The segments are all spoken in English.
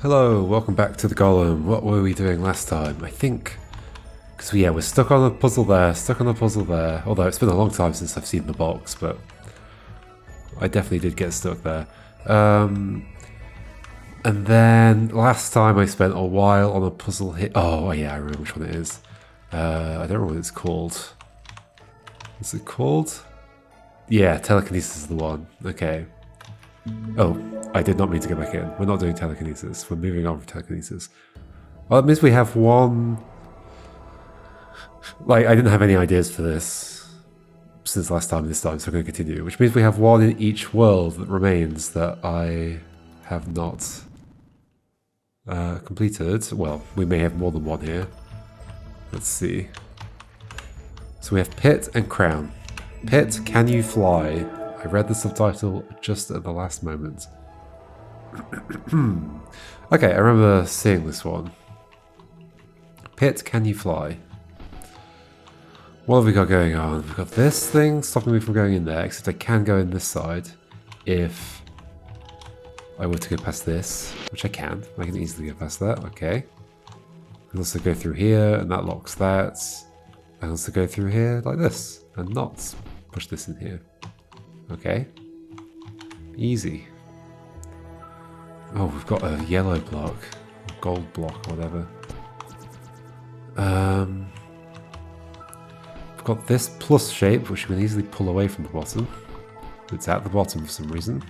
Hello, welcome back to the Golem. What were we doing last time? I think... Because we're stuck on a puzzle there, stuck on a puzzle there. Although it's been a long time since I've seen the box, but... I definitely did get stuck there. And then last time I spent a while on a puzzle here. Oh yeah, I remember which one it is. I don't remember what it's called. What's it called? Yeah, telekinesis is the one. Okay. Oh, I did not mean to go back in. We're not doing telekinesis. We're moving on from telekinesis. Well, that means we have one... Like, I didn't have any ideas for this since last time this time, so I'm going to continue. Which means we have one in each world that remains that I have not completed. Well, we may have more than one here. Let's see. So we have Pit and Crown. Pit, can you fly? I read the subtitle just at the last moment. Okay, I remember seeing this one. Pit, can you fly? What have we got going on? We've got this thing stopping me from going in there, except I can go in this side if I were to go past this, which I can. I can easily go past that, okay. I can also go through here, and that locks that. I can also go through here like this, and not push this in here. Okay. Easy. Oh, we've got a yellow block. Gold block, whatever. We've got this plus shape, which we can easily pull away from the bottom. It's at the bottom for some reason.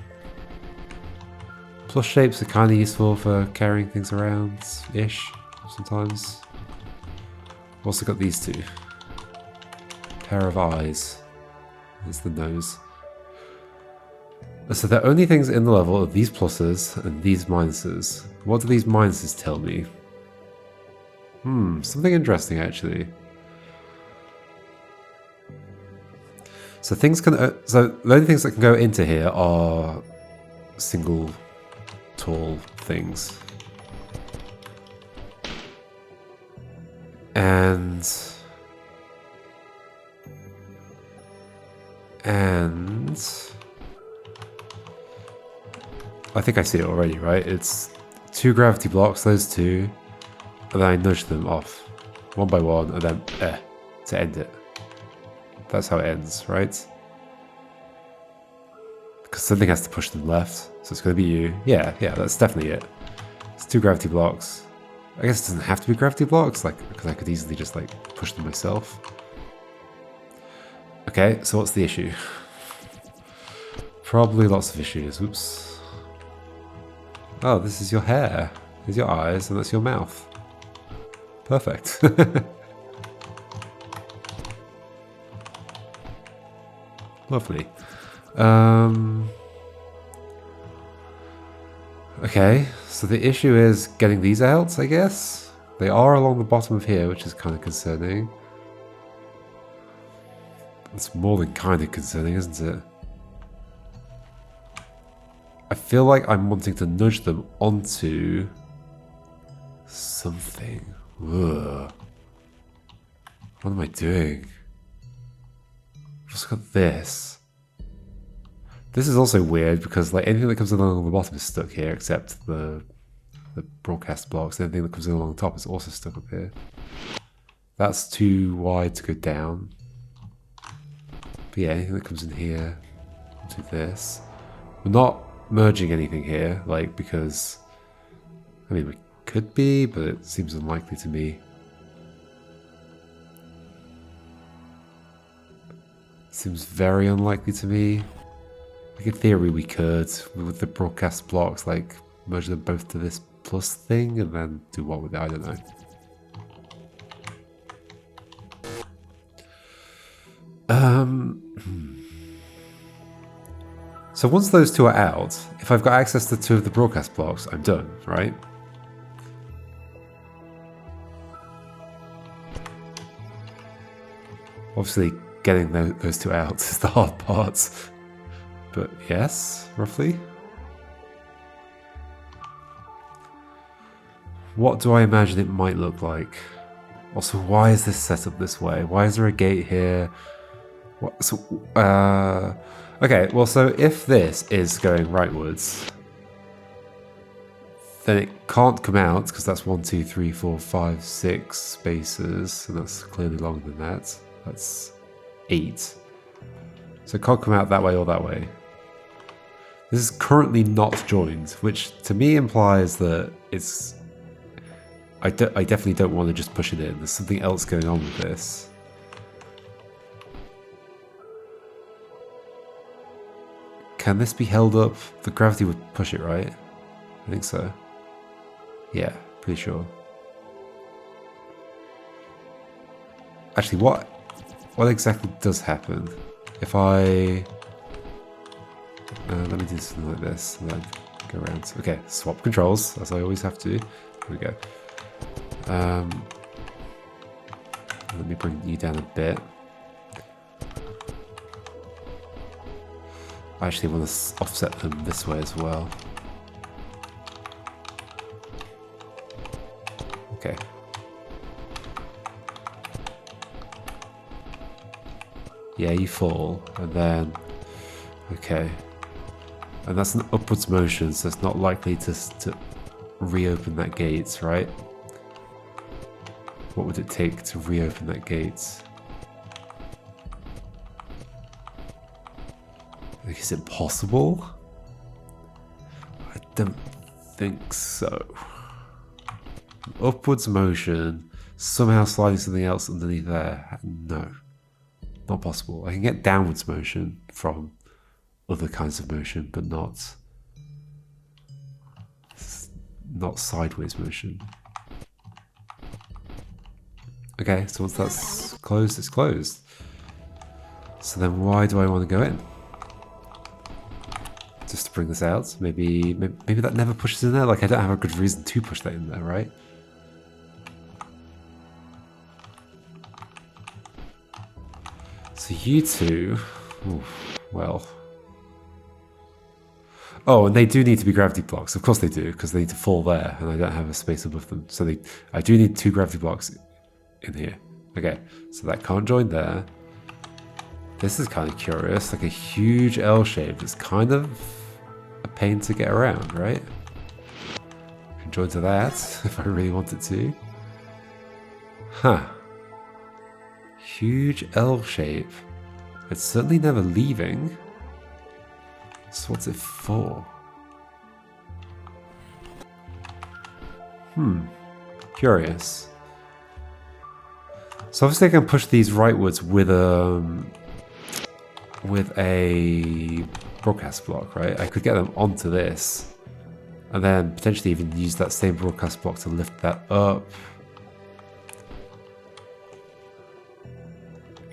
Plus shapes are kind of useful for carrying things around-ish, sometimes. We've also got these two. Pair of eyes. There's the nose. So the only things in the level are these pluses and these minuses. What do these minuses tell me? Something interesting actually. So things can. So the only things that can go into here are single tall things. And I think I see it already, right? It's 2 gravity blocks, those two, and then I nudge them off, one by one, and then to end it. That's how it ends, right? Because something has to push them left, so it's going to be you. Yeah, that's definitely it. It's 2 gravity blocks. I guess it doesn't have to be gravity blocks, like, because I could easily just like push them myself. Okay, so what's the issue? Probably lots of issues. Oops. Oh, this is your hair. There's your eyes, and that's your mouth. Perfect. Lovely. Okay, so the issue is getting these out, I guess. They are along the bottom of here, which is kind of concerning. It's more than kind of concerning, isn't it? I feel like I'm wanting to nudge them onto something. Ugh. What am I doing? I've just got this. This is also weird because like anything that comes along the bottom is stuck here except the broadcast blocks. Anything that comes along the top is also stuck up here. That's too wide to go down. But yeah, anything that comes in here, do this. We're not merging anything here, like, because I mean we could be, but it seems unlikely to me. Seems very unlikely to me. Like in theory we could, with the broadcast blocks, like merge them both to this plus thing and then do what with it, I don't know. So once those two are out, if I've got access to 2 of the broadcast blocks, I'm done, right? Obviously, getting those 2 out is the hard part. But yes, roughly. What do I imagine it might look like? Also, why is this set up this way? Why is there a gate here? What, so, okay, well, so if this is going rightwards, then it can't come out because that's 1, 2, 3, 4, 5, 6 spaces, and that's clearly longer than that. That's 8. So it can't come out that way or that way. This is currently not joined, which to me implies that it's... I definitely don't want to just push it in. There's something else going on with this. Can this be held up? The gravity would push it, right? I think so. Yeah, pretty sure. Actually, what exactly does happen if I... let me do something like this and then go around. Okay, swap controls, as I always have to. Here we go. Let me bring you down a bit. I actually want to offset them this way as well. Okay. Yeah, you fall, and then... Okay. And that's an upwards motion, so it's not likely to reopen that gate, right? What would it take to reopen that gate? Like, is it possible? I don't think so. Upwards motion, somehow sliding something else underneath there. No, not possible. I can get downwards motion from other kinds of motion, but not sideways motion. Okay, so once that's closed, it's closed. So then why do I want to go in? Just to bring this out? Maybe that never pushes in there? Like, I don't have a good reason to push that in there, right? So you two... Ooh, well... Oh, and they do need to be gravity blocks. Of course they do, because they need to fall there, and I don't have a space above them. So I do need 2 gravity blocks in here. Okay, so that can't join there. This is kind of curious, like a huge L shape. It's kind of a pain to get around, right? I can join to that if I really wanted to. Huh. Huge L shape. It's certainly never leaving. So what's it for? Curious. So obviously I can push these rightwards with a broadcast block, right? I could get them onto this and then potentially even use that same broadcast block to lift that up.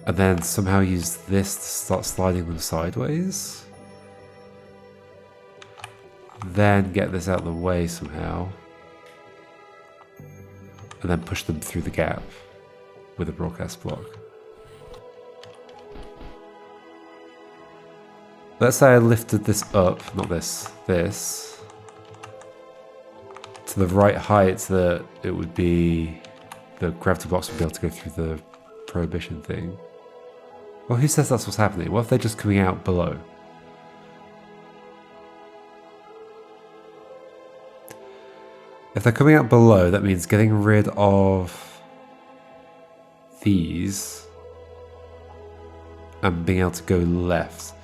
And then somehow use this to start sliding them sideways. Then get this out of the way somehow. And then push them through the gap with a broadcast block. Let's say I lifted this up, not this, this, to the right height that it would be, the gravity blocks would be able to go through the prohibition thing. Well, who says that's what's happening? What if they're just coming out below? If they're coming out below, that means getting rid of these and being able to go left.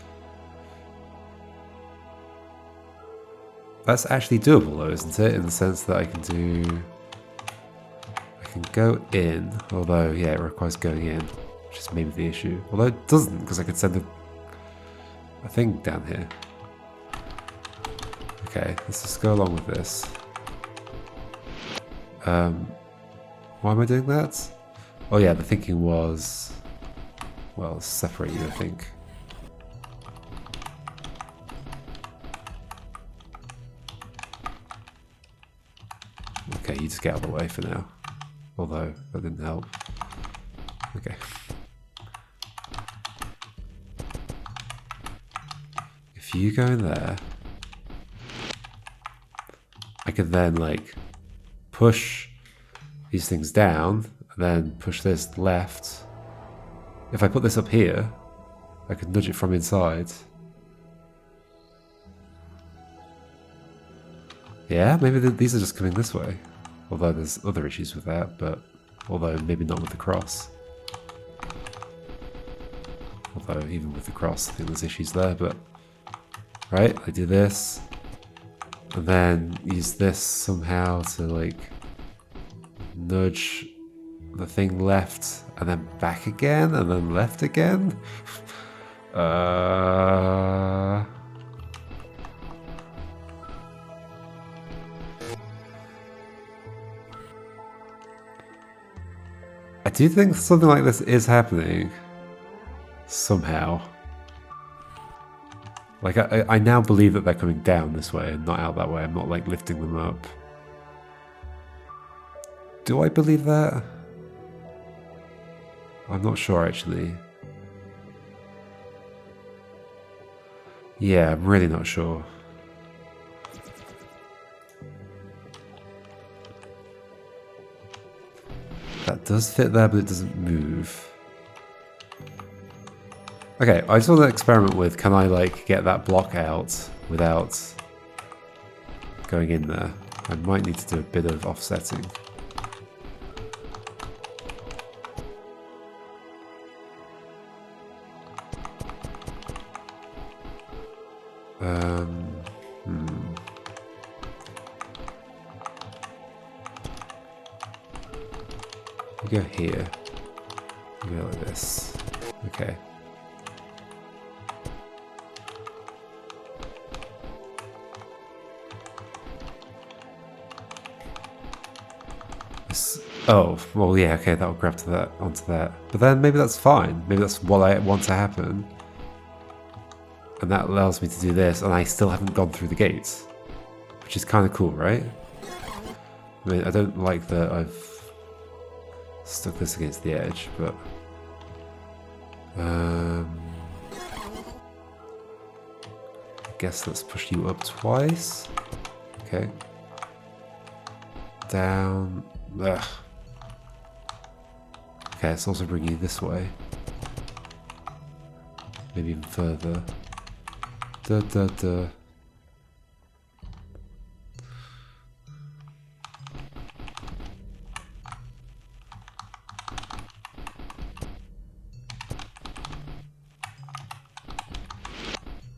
That's actually doable though, isn't it? In the sense that I can go in, although yeah, it requires going in, which is maybe the issue. Although it doesn't, because I could send a thing down here. Okay, let's just go along with this. Why am I doing that? Oh yeah, the thinking was, well, separate you, I think. Okay, you just get out of the way for now. Although, that didn't help. Okay. If you go in there, I could then, like, push these things down, and then push this left. If I put this up here, I could nudge it from inside. Yeah, maybe these are just coming this way. Although there's other issues with that, but although maybe not with the cross. Although even with the cross, I think there's issues there, but... Right, I do this. And then use this somehow to, like, nudge the thing left, and then back again, and then left again? I do think something like this is happening. Somehow. Like, I now believe that they're coming down this way and not out that way. I'm not, like, lifting them up. Do I believe that? I'm not sure, actually. Yeah, I'm really not sure. That does fit there, but it doesn't move. Okay, I just want to experiment with, can I, like, get that block out without going in there? I might need to do a bit of offsetting. You go here. You go like this. Okay. Oh, well, yeah, okay, that'll grab to that, onto that. But then maybe that's fine. Maybe that's what I want to happen. And that allows me to do this, and I still haven't gone through the gates. Which is kind of cool, right? I mean, I don't like that I've stuck this against the edge, but... I guess let's push you up twice. Okay. Down. Ugh. Okay, let's also bring you this way. Maybe even further. Da da da.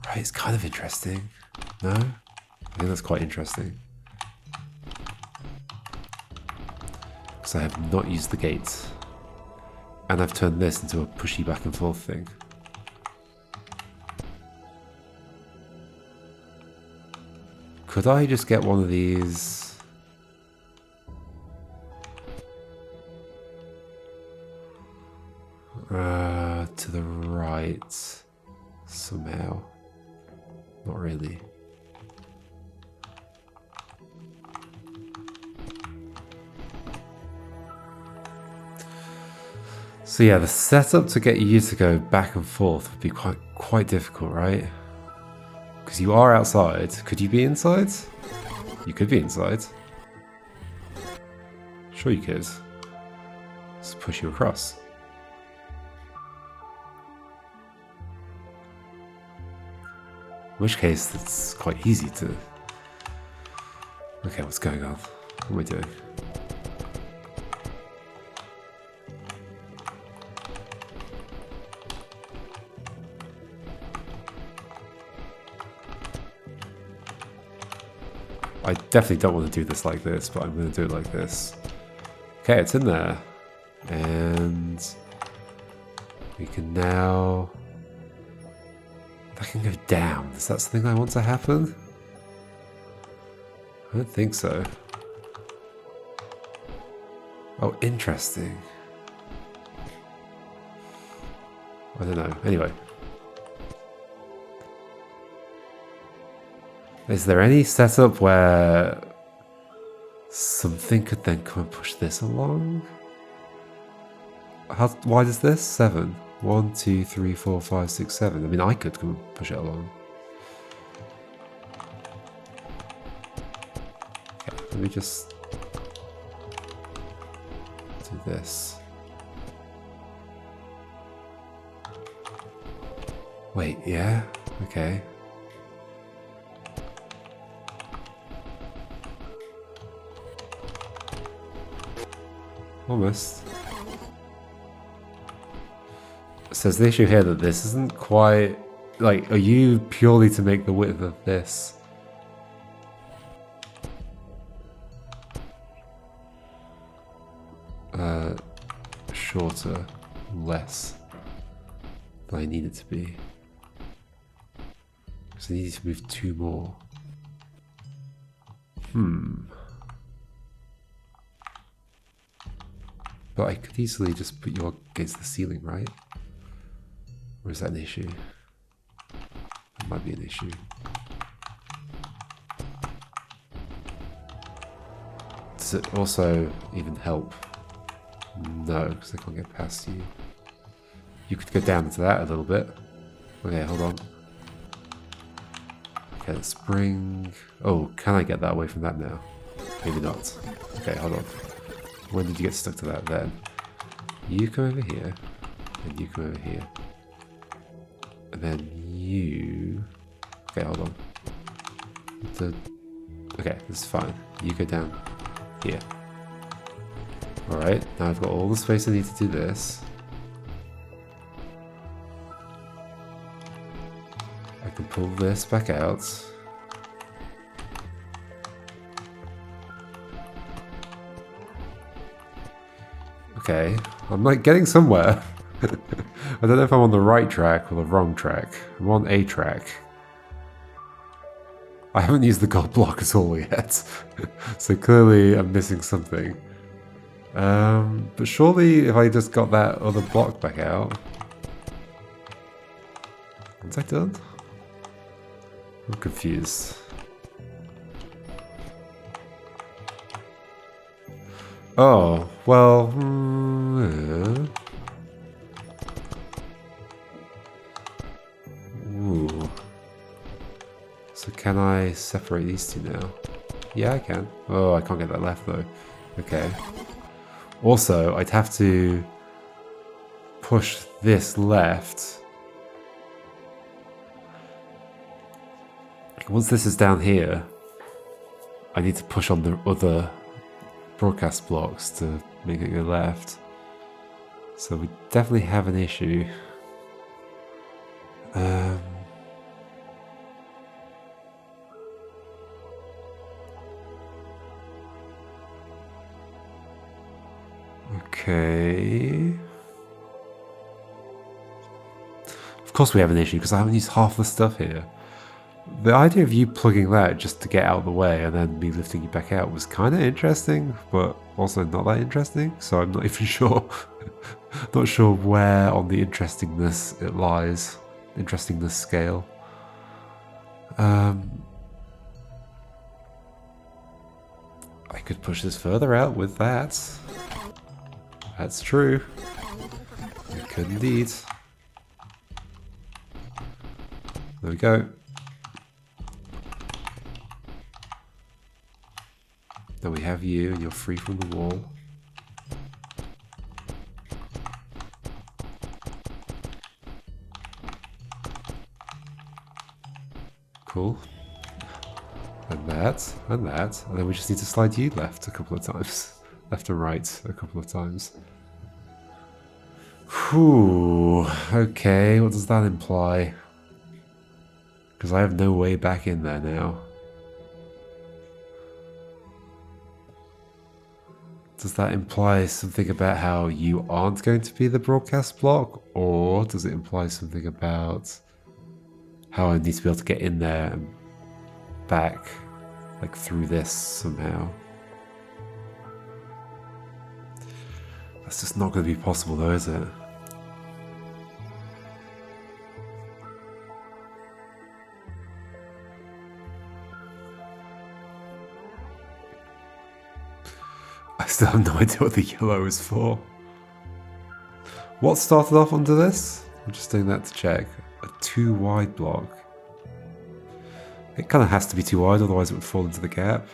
Right, it's kind of interesting. No? I think that's quite interesting. Because I have not used the gates. And I've turned this into a pushy back and forth thing. Could I just get one of these? To the right somehow. Not really. So yeah, the setup to get you to go back and forth would be quite difficult, right? Because you are outside. Could you be inside? You could be inside. Sure you could. Let's push you across. In which case, it's quite easy to... Okay, what's going on? What am I doing? I definitely don't want to do this like this, but I'm going to do it like this. Okay, it's in there. And we can now... That can go down. Is that something I want to happen? I don't think so. Oh, interesting. I don't know. Anyway. Is there any setup where something could then come and push this along? How wide is this? 7. 1, 2, 3, 4, 5, 6, 7. I mean, I could come and push it along. Okay, let me just do this. Wait, yeah? Okay. Almost. So there's the issue here that this isn't quite... Like, are you purely to make the width of this? Shorter, less than I need it to be. So I need to move 2 more. But I could easily just put you against the ceiling, right? Or is that an issue? That might be an issue. Does it also even help? No, because I can't get past you. You could go down into that a little bit. Okay, hold on. Okay, let's bring... Oh, can I get that away from that now? Maybe not. Okay, hold on. When did you get stuck to that then? You come over here, and you come over here. And then you... Okay, hold on. Okay, this is fine. You go down here. Alright, now I've got all the space I need to do this. I can pull this back out. Okay, I'm like getting somewhere. I don't know if I'm on the right track or the wrong track. I'm on a track. I haven't used the gold block at all yet. So clearly I'm missing something. But surely if I just got that other block back out... Was I done? I'm confused. Oh, well... yeah. Ooh. So can I separate these two now? Yeah, I can. Oh, I can't get that left though. Okay. Also, I'd have to push this left. Once this is down here, I need to push on the other broadcast blocks to make it go left. So we definitely have an issue. Okay. Of course we have an issue because I haven't used half the stuff here. The idea of you plugging that just to get out of the way and then me lifting you back out was kind of interesting, but also not that interesting, so I'm not even sure. Not sure where on the interestingness it lies. Interestingness scale. I could push this further out with that. That's true. I could indeed. There we go. Now we have you, and you're free from the wall. Cool. And that, and that. And then we just need to slide you left a couple of times. Left and right a couple of times. Whew. Okay, what does that imply? Because I have no way back in there now. Does that imply something about how you aren't going to be the broadcast block? Or does it imply something about how I need to be able to get in there and back, like through this somehow? That's just not going to be possible though, is it? I still have no idea what the yellow is for. What started off under this? I'm just doing that to check. A too wide block. It kind of has to be too wide, otherwise it would fall into the gap.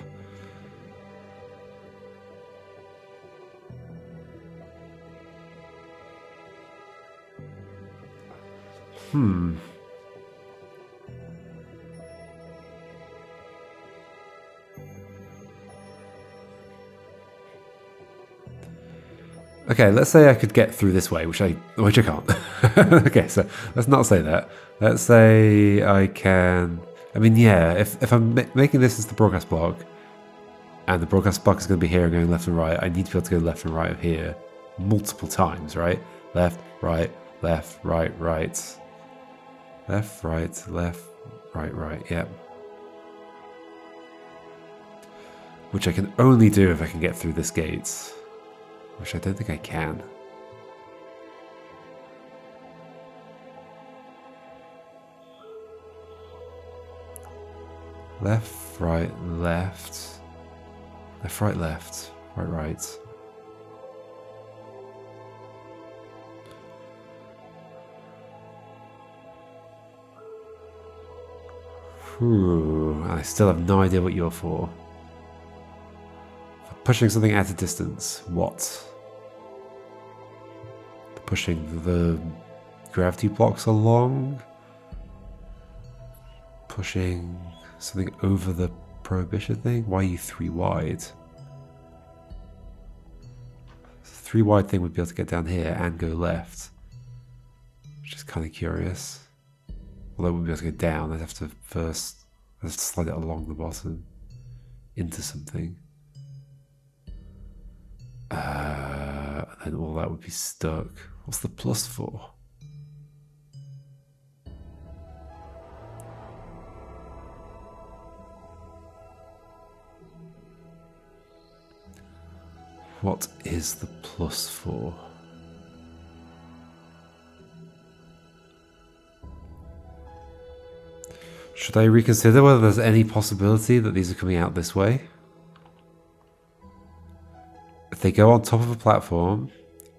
Okay, let's say I could get through this way, which I can't. Okay, so let's not say that. Let's say I can. I mean, yeah, if I'm making this as the broadcast block, and the broadcast block is going to be here and going left and right, I need to be able to go left and right of here multiple times, right? Left, right, left, right, right. Left, right, left, right, yep. Which I can only do if I can get through this gate. Which I don't think I can. Left, right, left. Left, right, left. Right, right. I still have no idea what you're for. Pushing something at a distance. What? Pushing the gravity blocks along? Pushing something over the prohibition thing? Why are you 3 wide? The 3 wide thing would be able to get down here and go left. Which is kind of curious. Although I wouldn't be able to go down, I'd have to first slide it along the bottom into something. And then all that would be stuck. What's the plus for? What is the plus for? Should I reconsider whether there's any possibility that these are coming out this way? If they go on top of a platform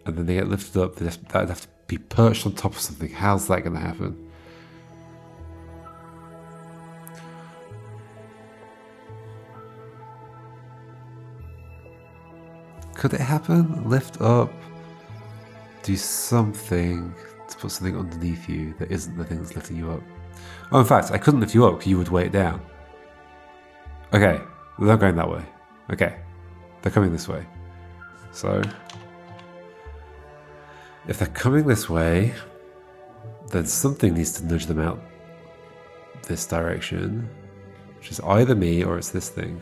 and then they get lifted up, that would have to be perched on top of something. How's that going to happen? Could it happen? Lift up, do something to put something underneath you that isn't the thing that's lifting you up. Oh, in fact, I couldn't lift you up because you would weigh it down. Okay, they're not going that way. Okay, they're coming this way. So, if they're coming this way, then something needs to nudge them out this direction, which is either me or it's this thing.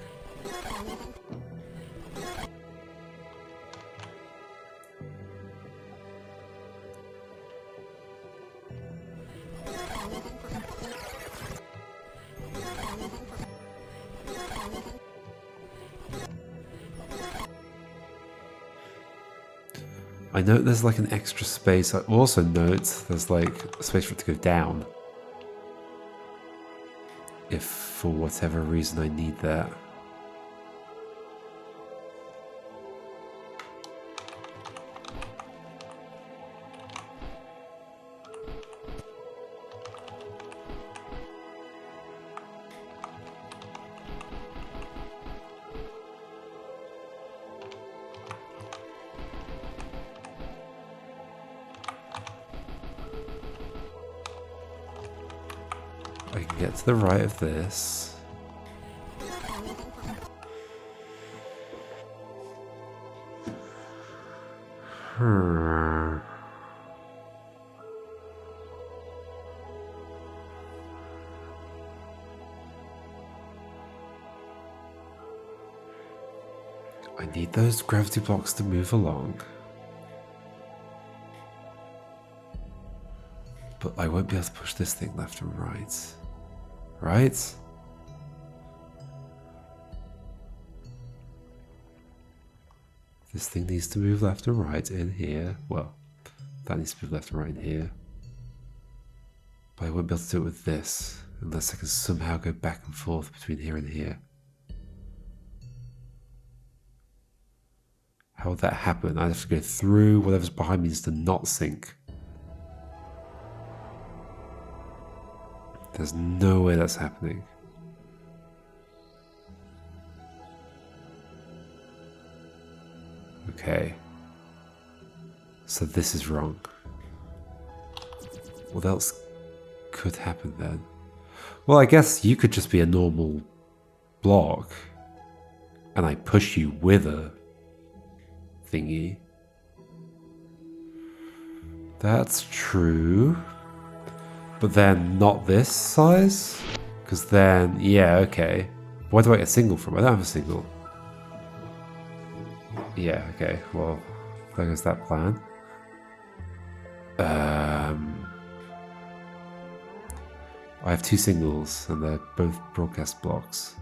I note there's like an extra space. I also note there's like a space for it to go down. If for whatever reason I need that. I can get to the right of this. I need those gravity blocks to move along. But I won't be able to push this thing left and right. Right? This thing needs to move left and right in here. Well, that needs to move left and right in here. But I won't be able to do it with this unless I can somehow go back and forth between here and here. How would that happen? I'd have to go through whatever's behind me just to not sink. There's no way that's happening. Okay. So this is wrong. What else could happen then? Well, I guess you could just be a normal block and I push you with a thingy. That's true. But then not this size? Because then, yeah, okay. Where do I get a single from? I don't have a single. Yeah, okay, well, there goes that plan. I have 2 singles, and they're both broadcast blocks.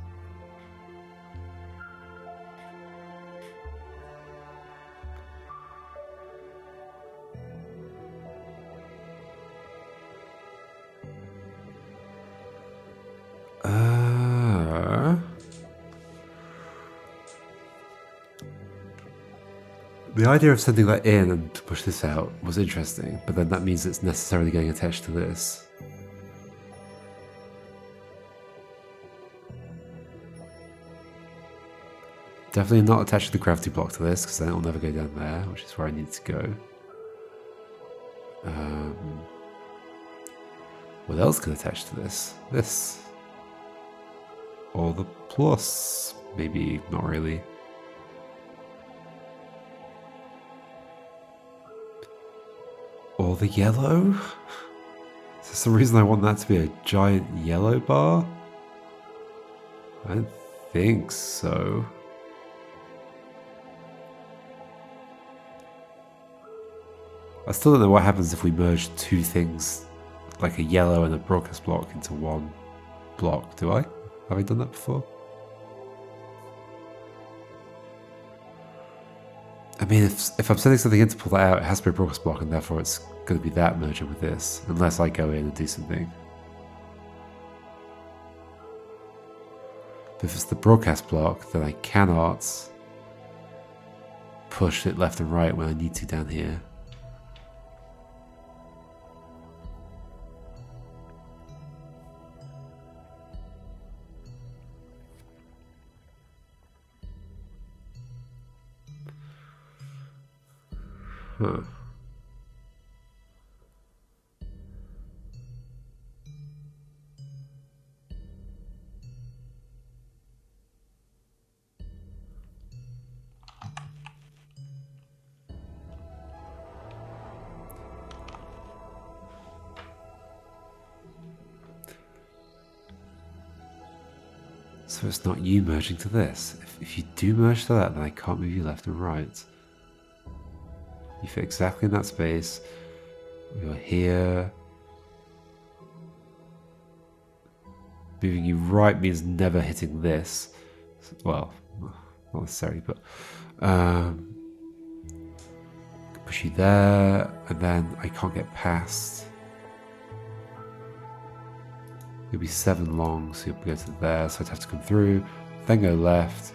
The idea of sending that in and to push this out was interesting, but then that means it's necessarily getting attached to this. Definitely not attached the gravity block to this, because then it'll never go down there, which is where I need to go. What else can attach to this? This. Or the plus. Maybe not really. Or the yellow? Is there some reason I want that to be a giant yellow bar? I don't think so. I still don't know what happens if we merge 2 things, like a yellow and a broadcast block, into one block. Do I? Have I done that before? I mean, if I'm sending something in to pull that out, it has to be a broadcast block, and therefore it's going to be that merging with this, unless I go in and do something. But if it's the broadcast block, then I cannot push it left and right when I need to down here. Huh. So it's not you merging to this. If you do merge to that, then I can't move you left and right. You fit exactly in that space. You're here. Moving you right means never hitting this. Well, not necessarily, but push you there, and then I can't get past. You'll be 7 long, so you'll go to there, so I'd have to come through, then go left.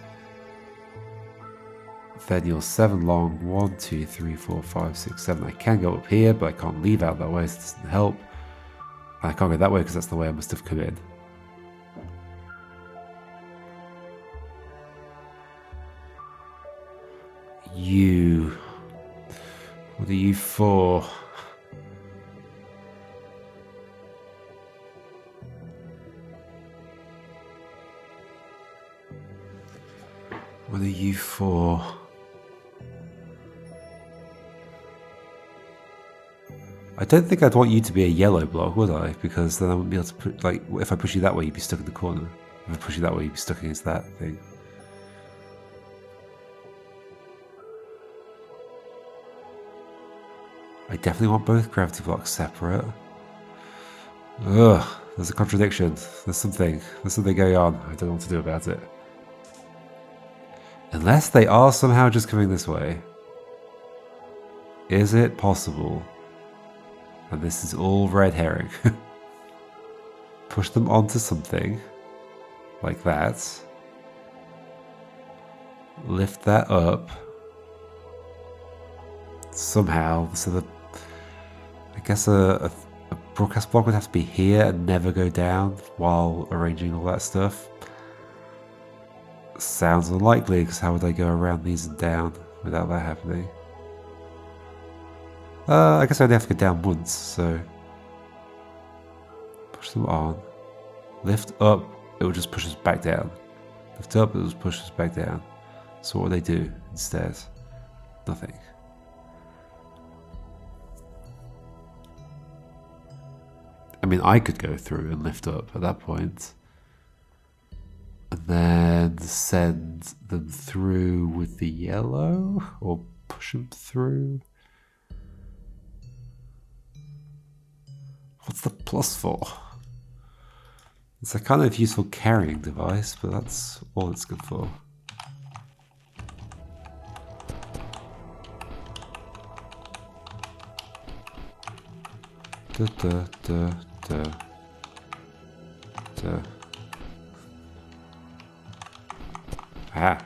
Then you're 7 long, 1, 2, 3, 4, 5, 6, 7. I can go up here, but I can't leave out that way, so it doesn't help. And I can't go that way because that's the way I must have come in. You. What are you for? What are you for? I don't think I'd want you to be a yellow block, would I? Because then I wouldn't be able to put, like, if I push you that way, you'd be stuck in the corner. If I push you that way, you'd be stuck against that thing. I definitely want both gravity blocks separate. Ugh, there's a contradiction. There's something going on. I don't know what to do about it. Unless they are somehow just coming this way. Is it possible? And this is all red herring. Push them onto something. Like that. Lift that up. Somehow. So that I guess a broadcast block would have to be here and never go down while arranging all that stuff. Sounds unlikely, because how would I go around these and down without that happening? I guess I'd have to go down once, so push them on. Lift up, it will just push us back down. Lift up, it will just push us back down. So what do they do instead? Nothing. I mean, I could go through and lift up at that point. And then send them through with the yellow? Or push them through? What's the plus for? It's a kind of useful carrying device, but that's all it's good for. Da, da, da, da. Da. Ah.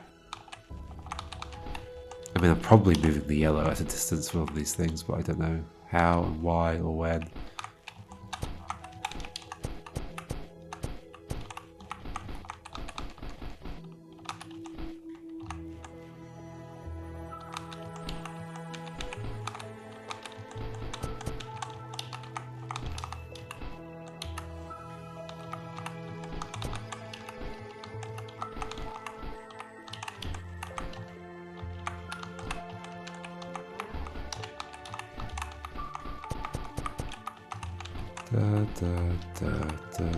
I mean, I'm probably moving the yellow at a distance from all these things, but I don't know how and why or when. Da, da, da, da,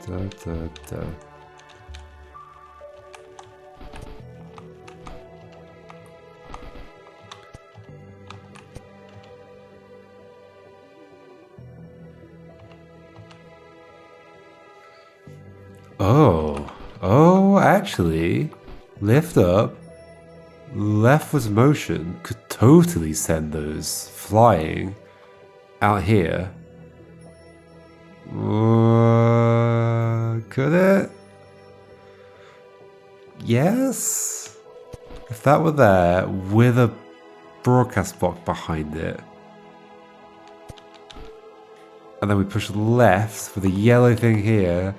da, da, da. Oh, actually, lift up, leftwards motion could totally send those flying out here. Could it? Yes? If that were there with a broadcast block behind it. And then we push left with a yellow thing here,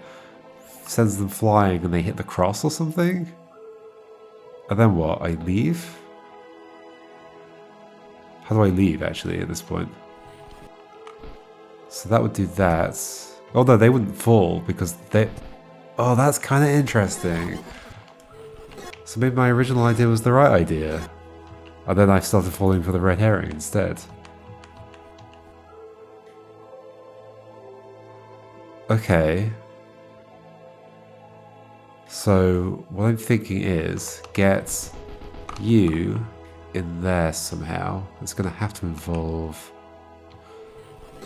sends them flying and they hit the cross or something? And then what? I leave? How do I leave actually at this point? So that would do that. Oh no, they wouldn't fall because they... Oh, that's kind of interesting. So maybe my original idea was the right idea. And then I started falling for the red herring instead. Okay. So what I'm thinking is get you in there somehow. It's going to have to involve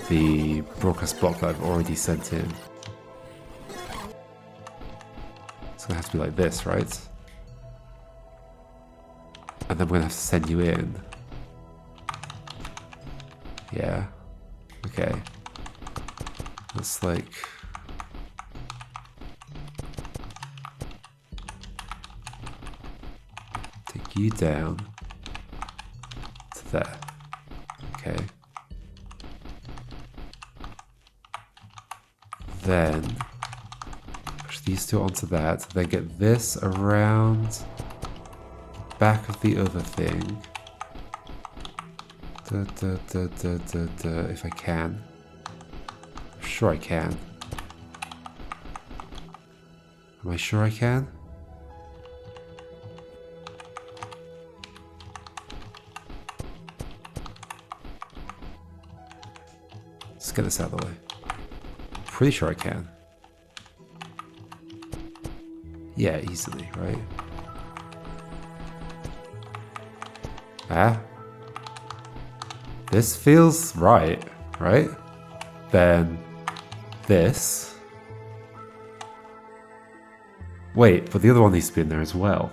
the broadcast block that I've already sent in. It's going to have to be like this, right? And then we're going to have to send you in. Yeah. Okay. That's like... take you down to there. Okay. Then push these two onto that. Then get this around back of the other thing. If I can. I'm sure I can. Am I sure I can? Let's get this out of the way. Pretty sure I can. Yeah, easily, right? Ah. This feels right, right? Then this. Wait, but the other one needs to be in there as well.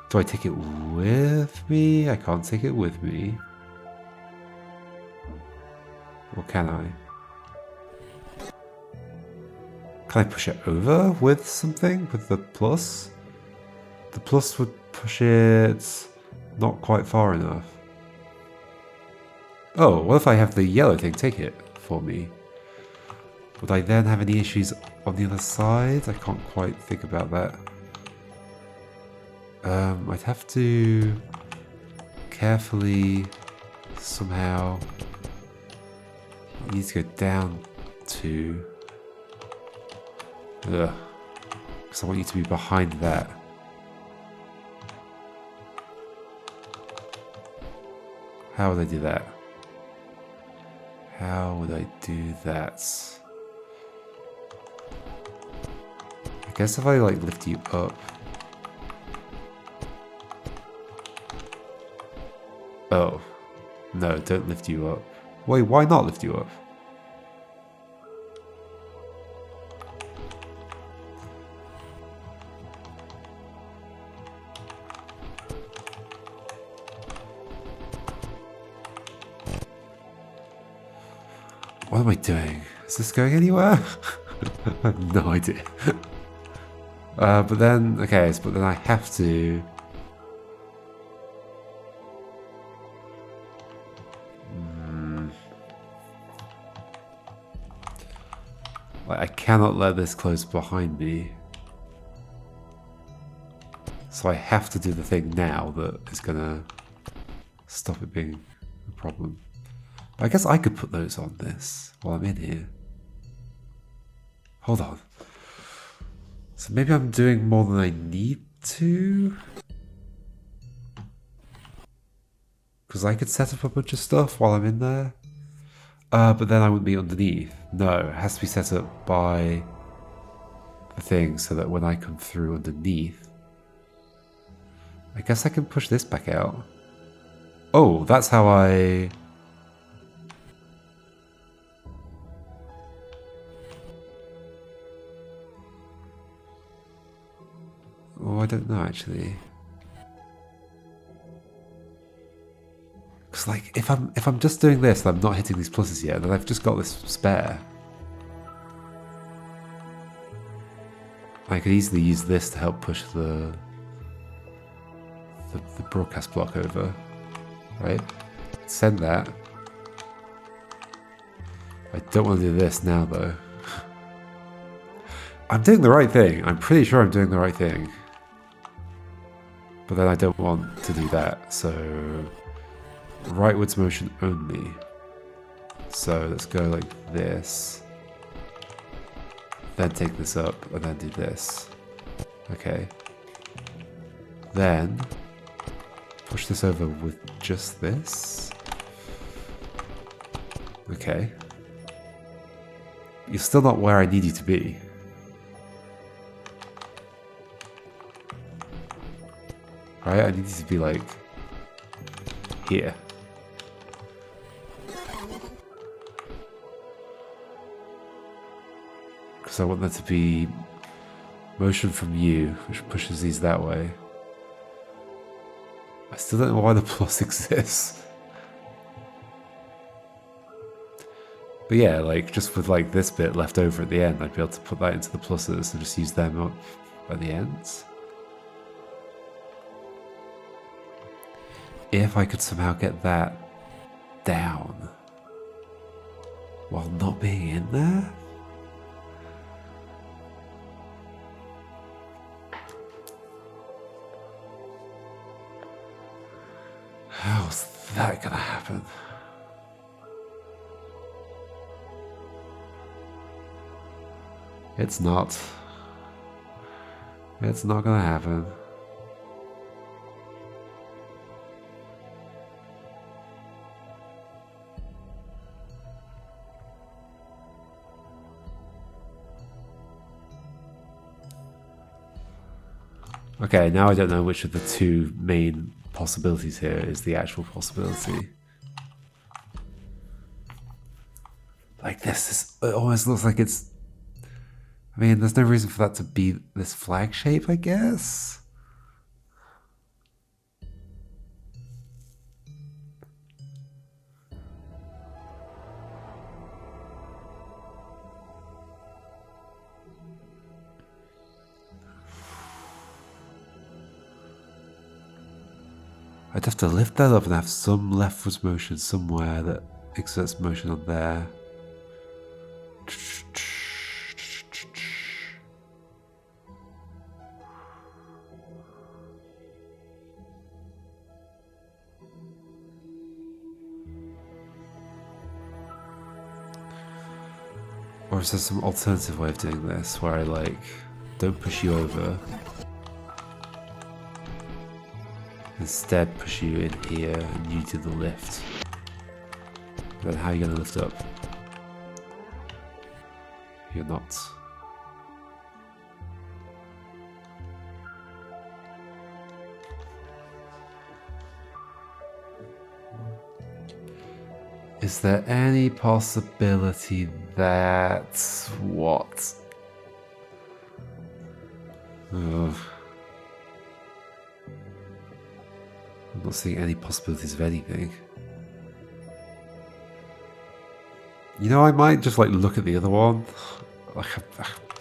Do I take it with me? I can't take it with me. Or can I? Can I push it over with something? With the plus? The plus would push it not quite far enough. Oh, what if I have the yellow thing take it for me? Would I then have any issues on the other side? I can't quite think about that. I'd have to carefully somehow... You need to go down to... Ugh. Because I want you to be behind that. How would I do that? How would I do that? I guess if I like lift you up. Oh. No, don't lift you up. Wait, why not lift you up? What am I doing? Is this going anywhere? I have no idea. But then, okay, but then I have to... Like, I cannot let this close behind me. So I have to do the thing now that is gonna stop it being a problem. I guess I could put those on this while I'm in here. Hold on. So maybe I'm doing more than I need to? Because I could set up a bunch of stuff while I'm in there. But then I wouldn't be underneath. No, it has to be set up by the thing so that when I come through underneath... I guess I can push this back out. Oh, that's how I... Oh, I don't know actually. Because like, if I'm just doing this and I'm not hitting these pluses yet, then I've just got this spare. I could easily use this to help push the broadcast block over, right? Send that. I don't want to do this now though. I'm doing the right thing. I'm pretty sure I'm doing the right thing. But then I don't want to do that, so rightwards motion only. So let's go like this. Then take this up and then do this. Okay. Then push this over with just this. Okay. You're still not where I need you to be. Right? I need you to be like here. Because I want there to be motion from you, which pushes these that way. I still don't know why the plus exists. But yeah, like just with like this bit left over at the end, I'd be able to put that into the pluses and just use them up at the ends. If I could somehow get that down while not being in there. How's that gonna happen? It's not. It's not gonna happen. Okay, now I don't know which of the two main possibilities here is the actual possibility. Like this, it almost looks like it's... I mean, there's no reason for that to be this flag shape, I guess? I'd have to lift that up and have some leftwards motion somewhere that exerts motion on there. Or is there some alternative way of doing this where I like don't push you over, instead push you in here and you do the lift? Then how are you going to lift up? You're not. Is there any possibility that... what? Ugh. I'm not seeing any possibilities of anything. You know, I might just like look at the other one. Like,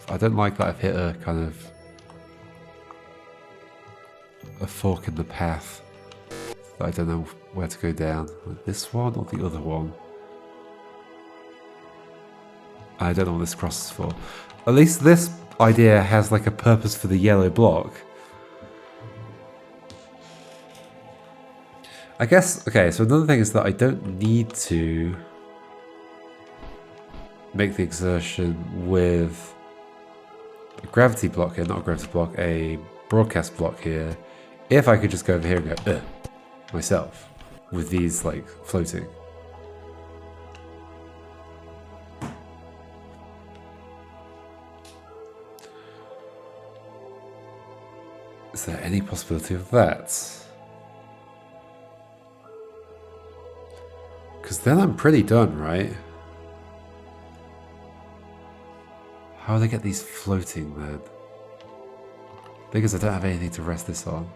I don't like that I've hit a kind of a fork in the path. I don't know where to go down. This one or the other one? I don't know what this cross is for. At least this idea has like a purpose for the yellow block. I guess, okay, so another thing is that I don't need to make the exertion with a gravity block here, not a gravity block, a broadcast block here. If I could just go over here and go, myself, with these like floating. Is there any possibility of that? Because then I'm pretty done, right? How do I get these floating then? Because I don't have anything to rest this on.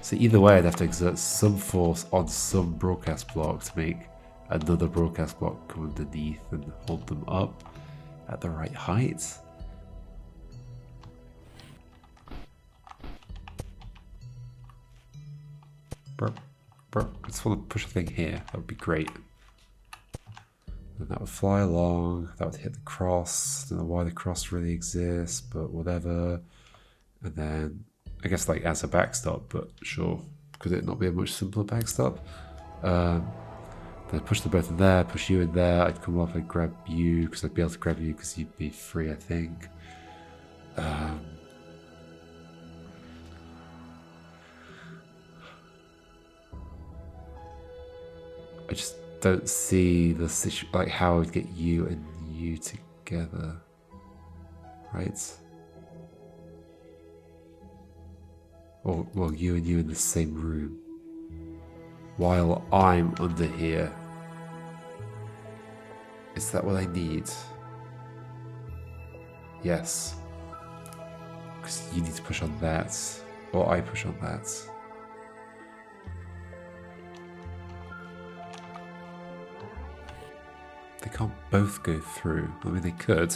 So either way, I'd have to exert some force on some broadcast block to make another broadcast block come underneath and hold them up at the right height. I just want to push a thing here. That would be great. And that would fly along. That would hit the cross. I don't know why the cross really exists, but whatever. And then, I guess like as a backstop, but sure. Could it not be a much simpler backstop? Then I'd push them both in there, push you in there. I'd come off and grab you, because I'd be able to grab you because you'd be free, I think. I just don't see the situation, like how I would get you and you together, right? Or, well, you and you in the same room, while I'm under here. Is that what I need? Yes. Because you need to push on that, or I push on that. They can't both go through. I mean, they could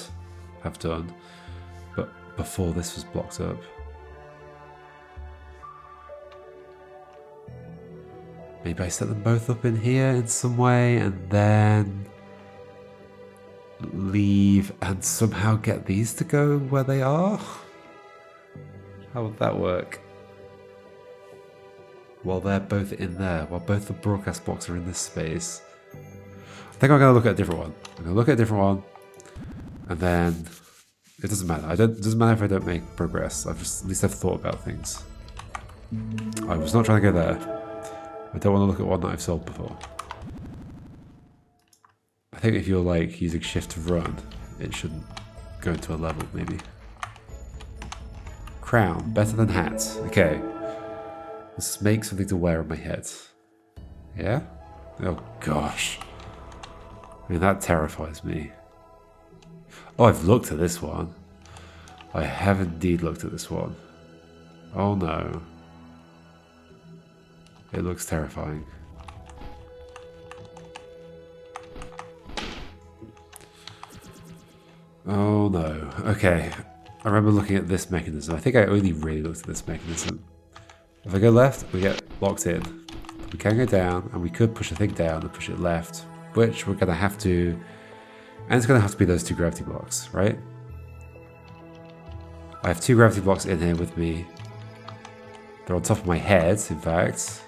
have done, but before this was blocked up. Maybe I set them both up in here in some way and then leave and somehow get these to go where they are? How would that work? While they're both in there, while both the broadcast blocks are in this space. I think I'm going to look at a different one. I'm going to look at a different one, and then it doesn't matter. It doesn't matter if I don't make progress. At least I've thought about things. I was not trying to go there. I don't want to look at one that I've solved before. I think if you're like using shift to run, it shouldn't go into a level, maybe. Crown, better than hat. Okay. Let's make something to wear on my head. Yeah? Oh gosh. I mean, that terrifies me. Oh, I've looked at this one. I have indeed looked at this one. Oh no. It looks terrifying. Oh no. Okay. I remember looking at this mechanism. I think I only really looked at this mechanism. If I go left, we get locked in. We can go down, and we could push a thing down and push it left, which we're going to have to... And it's going to have to be those two gravity blocks, right? I have two gravity blocks in here with me. They're on top of my head, in fact.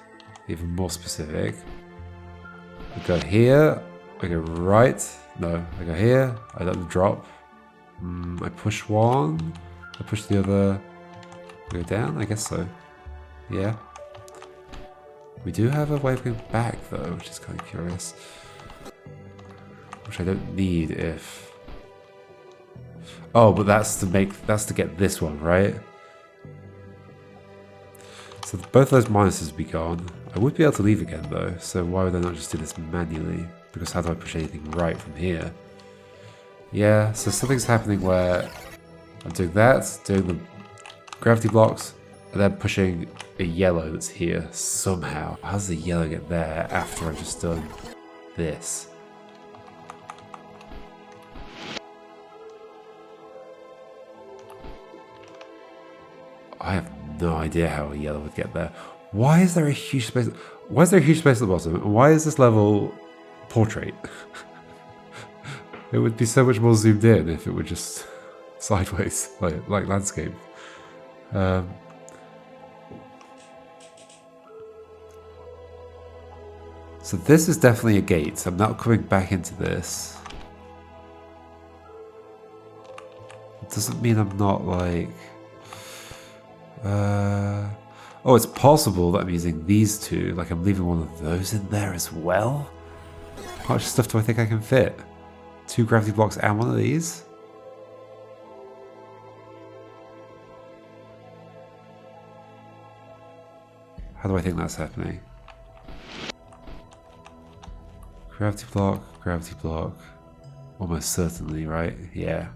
Even more specific. I go here, I go right. No, I go here, I let them drop. I push one, I push the other. I go down, I guess so. Yeah. We do have a way of going back though, which is kind of curious. Which I don't need if... Oh, but that's to get this one, right? So both those minuses be gone. I would be able to leave again though, so why would I not just do this manually? Because how do I push anything right from here? Yeah, so something's happening where I'm doing that, doing the gravity blocks, and then pushing a yellow that's here somehow. How does the yellow get there after I've just done this? I have no idea how a yellow would get there. Why is there a huge space? Why is there a huge space at the bottom? And why is this level portrait? It would be so much more zoomed in if it were just sideways, like landscape. So this is definitely a gate. I'm not coming back into this. It doesn't mean I'm not like... Oh, it's possible that I'm using these two. Like I'm leaving one of those in there as well? How much stuff do I think I can fit? 2 gravity blocks and one of these? How do I think that's happening? Gravity block. Almost certainly, right? Yeah.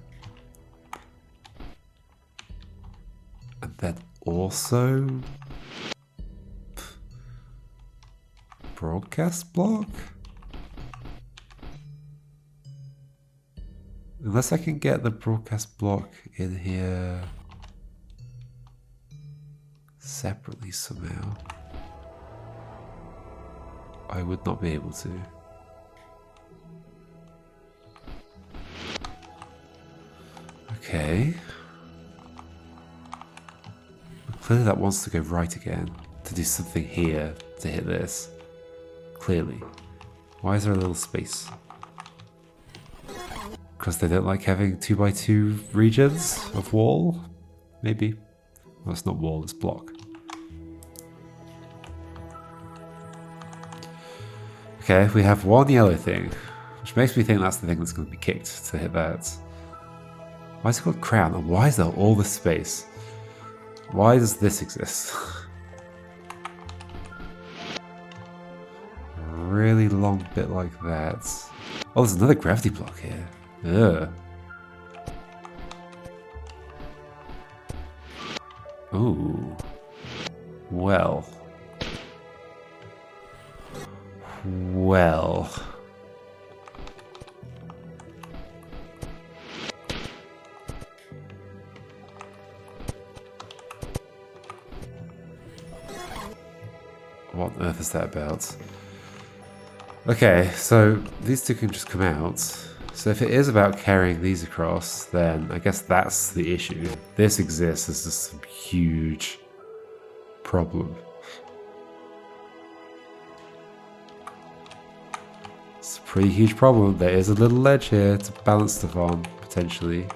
And then also... broadcast block? Unless I can get the broadcast block in here separately somehow, I would not be able to. Okay. Clearly that wants to go right again, to do something here to hit this. Clearly. Why is there a little space? Because they don't like having 2x2 regions of wall? Maybe. Well, it's not wall, it's block. Okay, we have one yellow thing, which makes me think that's the thing that's going to be kicked to hit that. Why is it called crown? And why is there all this space? Why does this exist? Really long bit like that. Oh, there's another gravity block here. Ugh. Ooh. Well. Well. What on earth is that about? Okay, so these two can just come out. So if it is about carrying these across, then I guess that's the issue. This exists as just some huge problem. It's a pretty huge problem. There is a little ledge here to balance stuff on, potentially.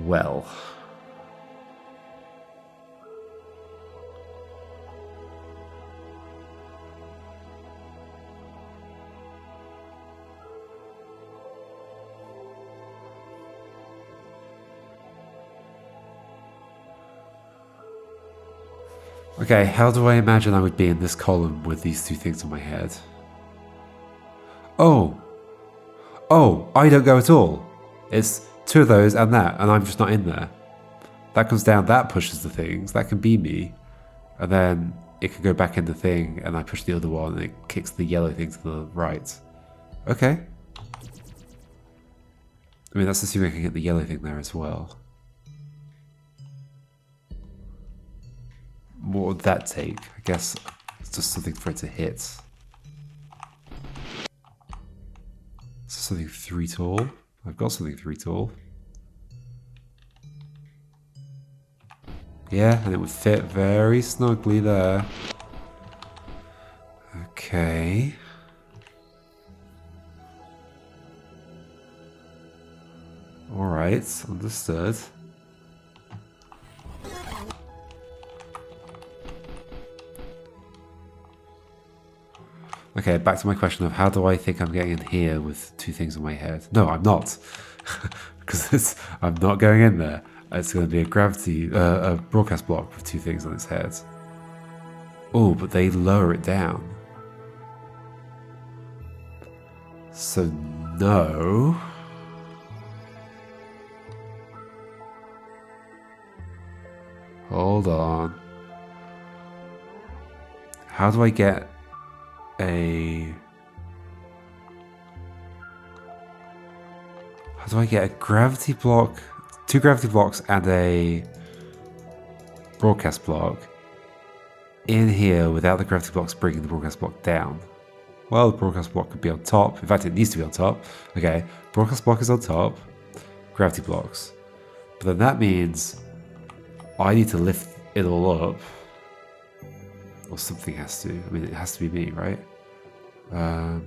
Well. Okay, how do I imagine I would be in this column with these two things on my head? Oh! Oh, I don't go at all. It's 2 of those and that, and I'm just not in there. That comes down, that pushes the things, that can be me. And then it can go back in the thing, and I push the other one, and it kicks the yellow thing to the right. Okay. I mean, that's assuming I can get the yellow thing there as well. What would that take? I guess it's just something for it to hit. So something 3 tall. I've got something 3 tall. Yeah, and it would fit very snugly there. Okay. Alright, understood. Okay, back to my question of how do I think I'm getting in here with two things on my head? No, I'm not. Because I'm not going in there. It's going to be a broadcast block with two things on its head. Oh, but they lower it down. So, no. Hold on. How do I get a gravity block, two gravity blocks and a broadcast block in here without the gravity blocks bringing the broadcast block down? Well, the broadcast block could be on top. In fact, it needs to be on top. Okay, broadcast block is on top, gravity blocks. But then that means I need to lift it all up. Or something has to. I mean, it has to be me, right? Because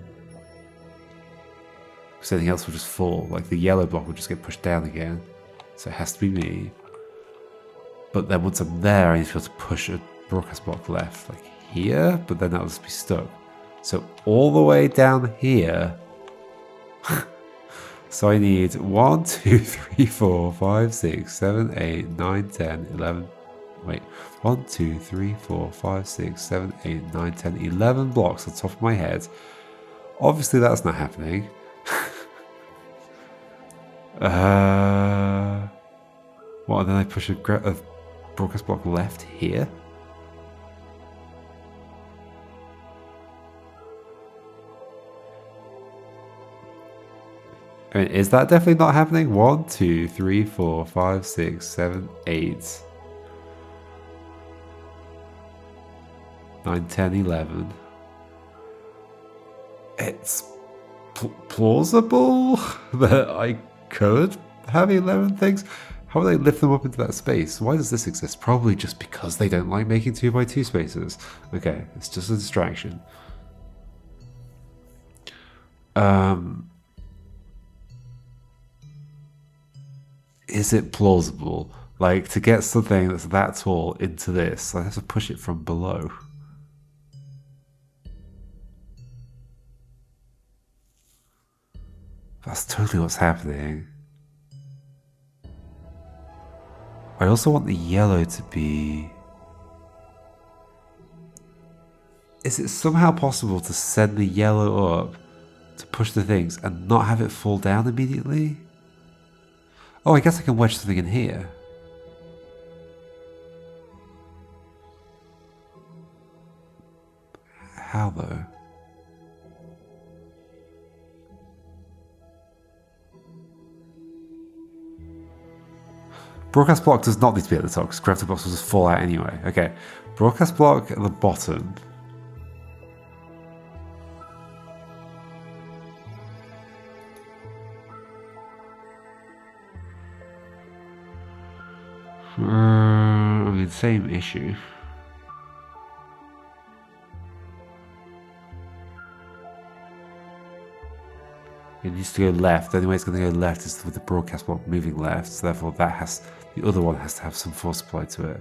anything else will just fall. Like the yellow block will just get pushed down again. So it has to be me. But then once I'm there, I need to be able to push a broadcast block left, like here. But then that will just be stuck. So all the way down here. So I need 1, 2, 3, 4, 5, 6, 7, 8, 9, 10, 11. Wait, 1, 2, 3, 4, 5, 6, 7, 8, 9, 10, 11 blocks on top of my head. Obviously, that's not happening. What? And then I push a broadcast block left here. I mean, is that definitely not happening? 1, 2, 3, 4, 5, 6, 7, 8. 9, 10, 11. It's plausible that I could have 11 things. How do they lift them up into that space? Why does this exist? Probably just because they don't like making 2x2 spaces. Okay, it's just a distraction. Is it plausible? Like, to get something that's that tall into this, I have to push it from below. That's totally what's happening. I also want the yellow to be... Is it somehow possible to send the yellow up to push the things and not have it fall down immediately? Oh, I guess I can wedge something in here. How though? Broadcast block does not need to be at the top because gravity blocks will just fall out anyway. Okay, broadcast block at the bottom. I mean, same issue. It needs to go left. The only way it's going to go left is with the broadcast block moving left. So therefore, the other one has to have some force applied to it.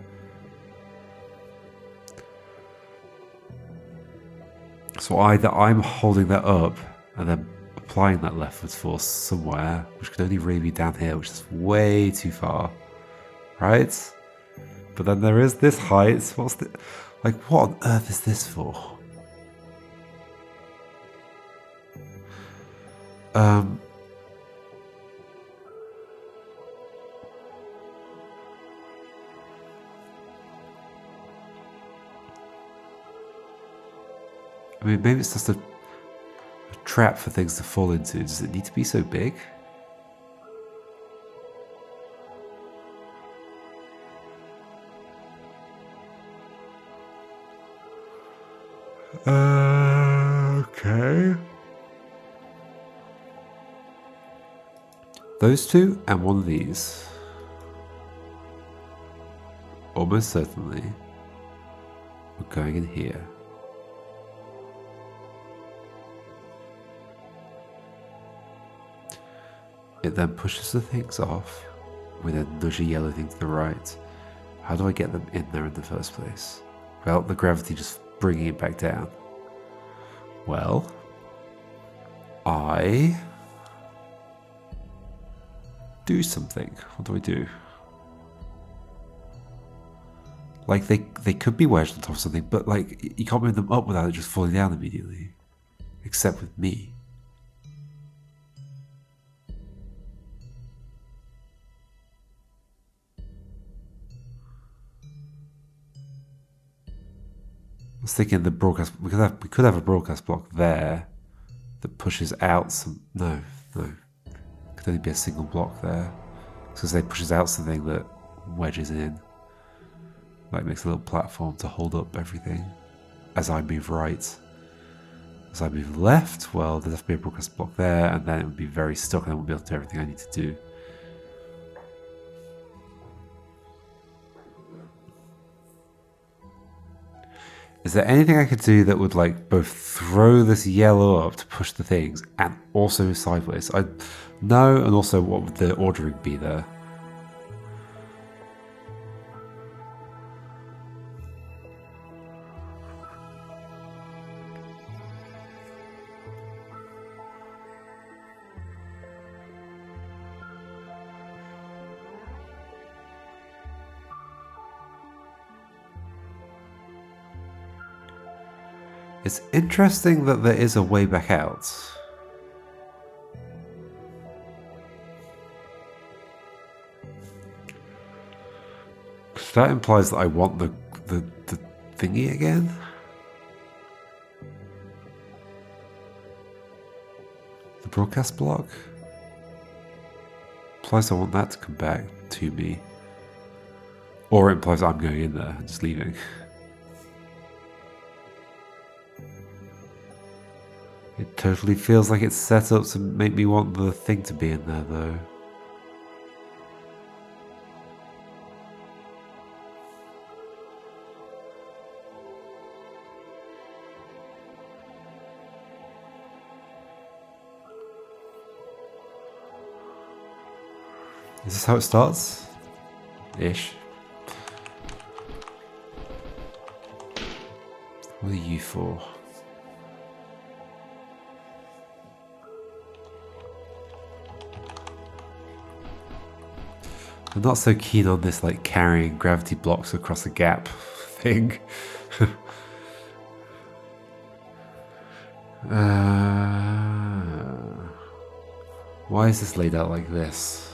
So either I'm holding that up and then applying that leftwards force somewhere, which could only really be down here, which is way too far. Right? But then there is this height. What's the... Like, what on earth is this for? I mean, maybe it's just a trap for things to fall into. Does it need to be so big? Okay. Those two and one of these. Almost certainly. We're going in here. It then pushes the things off. We then nudge a yellow thing to the right. How do I get them in there in the first place? Without the gravity just bringing it back down. Well, I do something. What do I do? Like, they could be wedged on top of something, but like, you can't move them up without it just falling down immediately. Except with me. I was thinking the broadcast, we could have a broadcast block there that pushes out some, no. It could only be a single block there. Because it pushes out something that wedges in. Like makes a little platform to hold up everything as I move right. As I move left, well, there'd have to be a broadcast block there, and then it would be very stuck, and I wouldn't be able to do everything I need to do. Is there anything I could do that would like both throw this yellow up to push the things and also sideways? No, and also what would the ordering be there? It's interesting that there is a way back out. Because that implies that I want the thingy again. The broadcast block. Implies I want that to come back to me. Or it implies I'm going in there and just leaving. It totally feels like it's set up to make me want the thing to be in there, though. Is this how it starts? Ish. What are you for? I'm not so keen on this like carrying gravity blocks across a gap thing. Why is this laid out like this?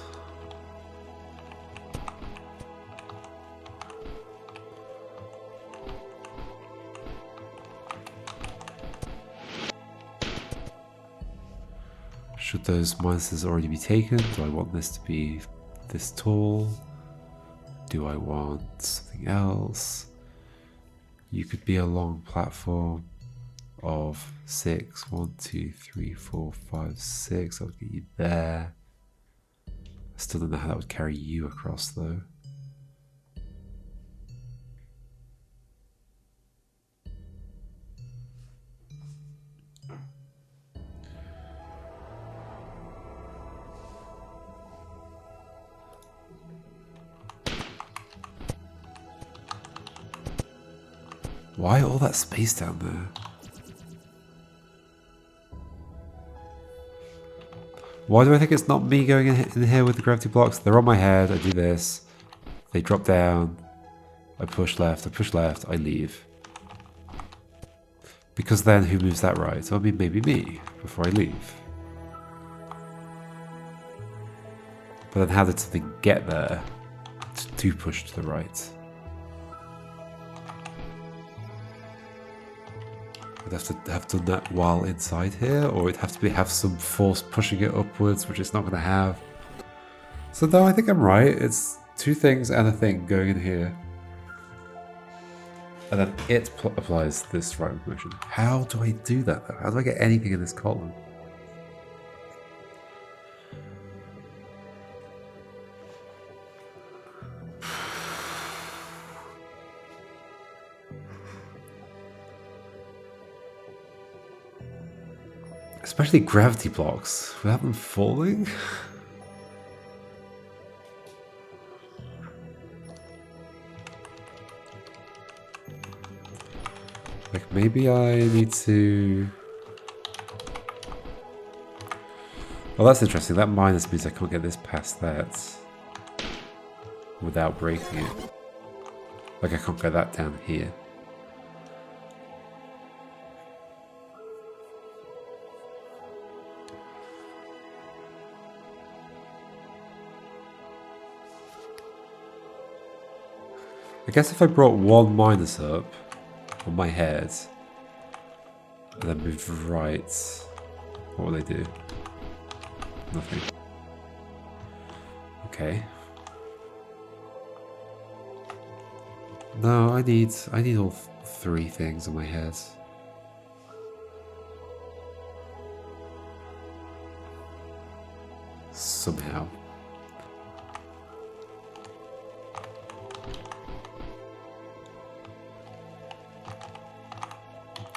Should those minuses already be taken? Do I want this to be this tall? Do I want something else? You could be a long platform of 6. 1, 2, 3, 4, 5, 6. I'll get you there. I still don't know how that would carry you across though. Why all that space down there? Why do I think it's not me going in here with the gravity blocks? They're on my head, I do this. They drop down. I push left, I leave. Because then who moves that right? So I mean maybe me, before I leave. But then how did something get there to push to the right? I'd have to have done that while inside here, or it'd have to have some force pushing it upwards, which it's not going to have. So no, I think I'm right. It's 2 things and a thing going in here. And then it applies this right motion. How do I do that though? How do I get anything in this column? Especially gravity blocks, without them falling. Like, maybe I need to... Well, that's interesting. That minus means I can't get this past that without breaking it. Like, I can't get that down here. I guess if I brought one minus up on my head and then moved right, what will they do? Nothing. Okay. No, I need all three things on my head. Somehow.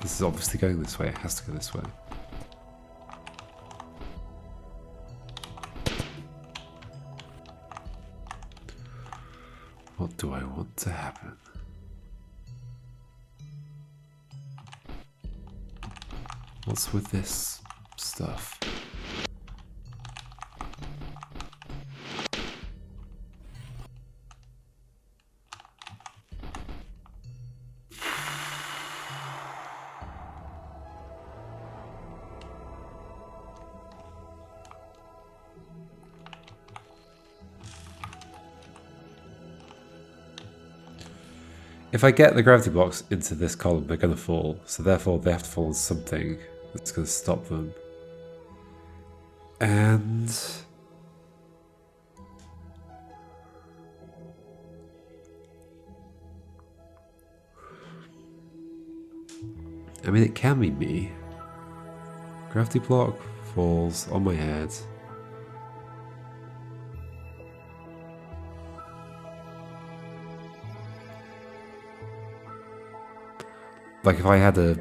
This is obviously going this way. It has to go this way. What do I want to happen? What's with this stuff? If I get the gravity blocks into this column, they're going to fall. So therefore, they have to fall on something that's going to stop them. And... I mean, it can be me. Gravity block falls on my head. Like if I had a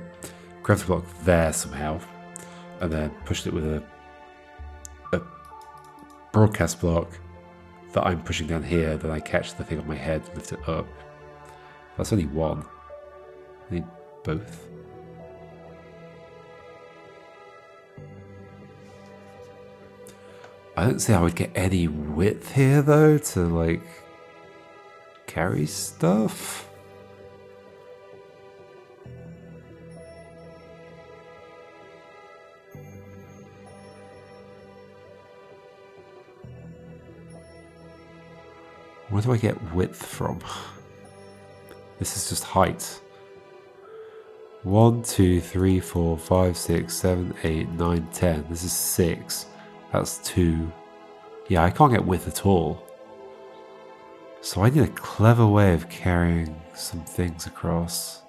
gravity block there somehow, and then pushed it with a broadcast block that I'm pushing down here, then I catch the thing on my head, lift it up. That's only one. I need both. I don't see how I'd get any width here though to like carry stuff. Where do I get width from? This is just height. 1, 2, 3, 4, 5, 6, 7, 8, 9, 10. This is 6. That's 2. Yeah, I can't get width at all. So I need a clever way of carrying some things across.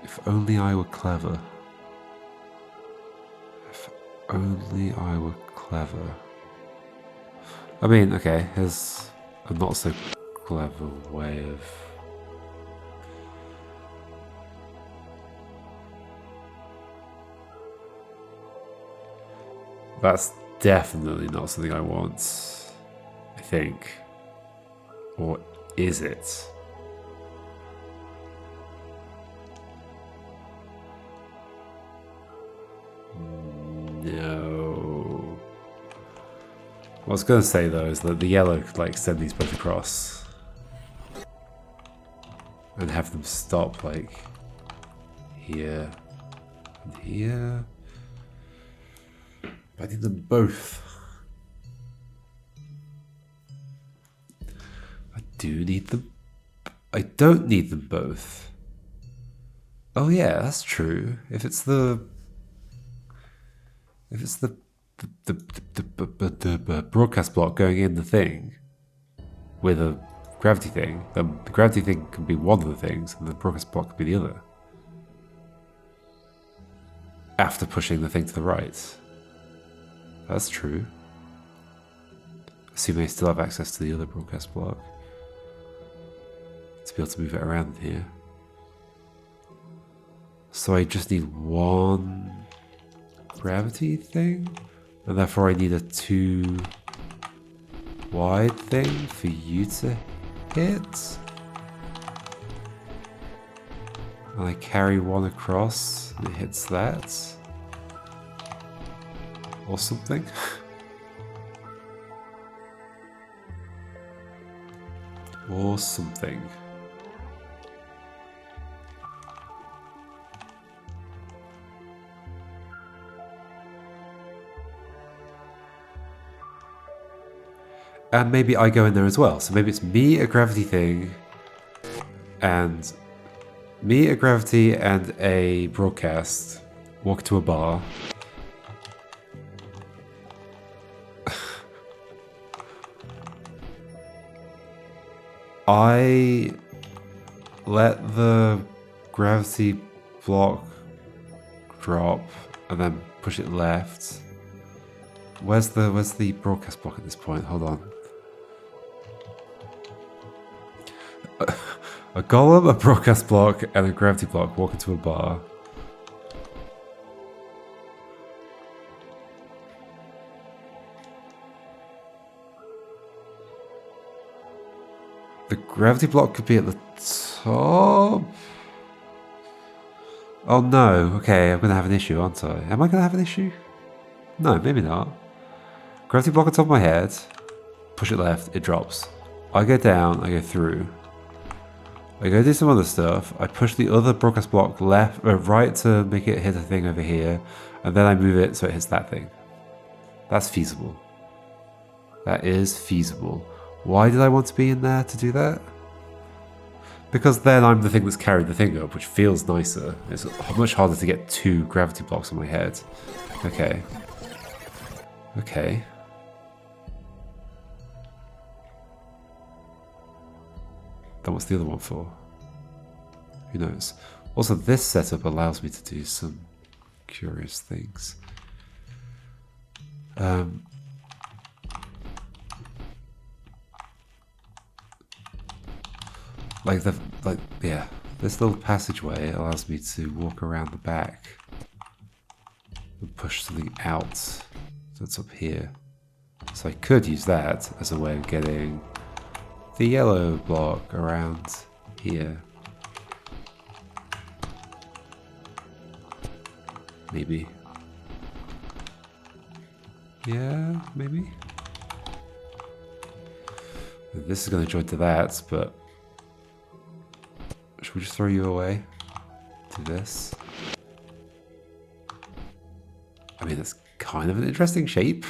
If only I were clever. If only I were clever. I mean, okay, here's a not so clever way of... That's definitely not something I want, I think. Or is it? No. What I was going to say though is that the yellow could like send these both across and have them stop like here and here. I need them both. I do need them. I don't need them both. Oh yeah, that's true. If it's the broadcast block going in the thing with a gravity thing, then the gravity thing can be one of the things and the broadcast block can be the other. After pushing the thing to the right. That's true. Assuming I still have access to the other broadcast block. To be able to move it around here. So I just need one gravity thing? And therefore I need a 2 wide thing for you to hit. And I carry one across, and it hits that. Or something. Or something. And maybe I go in there as well. So maybe it's me, a gravity thing, and me, a gravity, and a broadcast walk to a bar. I let the gravity block drop and then push it left. Where's the broadcast block at this point? Hold on. A golem, a broadcast block, and a gravity block walk into a bar. The gravity block could be at the top. Oh no, okay, I'm gonna have an issue, aren't I? Am I gonna have an issue? No, maybe not. Gravity block on top of my head, push it left, it drops. I go down, I go through. I go do some other stuff, I push the other broadcast block left or right to make it hit a thing over here, and then I move it so it hits that thing. That's feasible. That is feasible. Why did I want to be in there to do that? Because then I'm the thing that's carried the thing up, which feels nicer. It's much harder to get two gravity blocks on my head. Okay. Okay. Then what's the other one for? Who knows? Also, this setup allows me to do some curious things. Yeah, this little passageway allows me to walk around the back and push something out that's up here. So I could use that as a way of getting the yellow block around here. Maybe. Yeah, maybe. This is going to join to that, but should we just throw you away? Do this. I mean, it's kind of an interesting shape.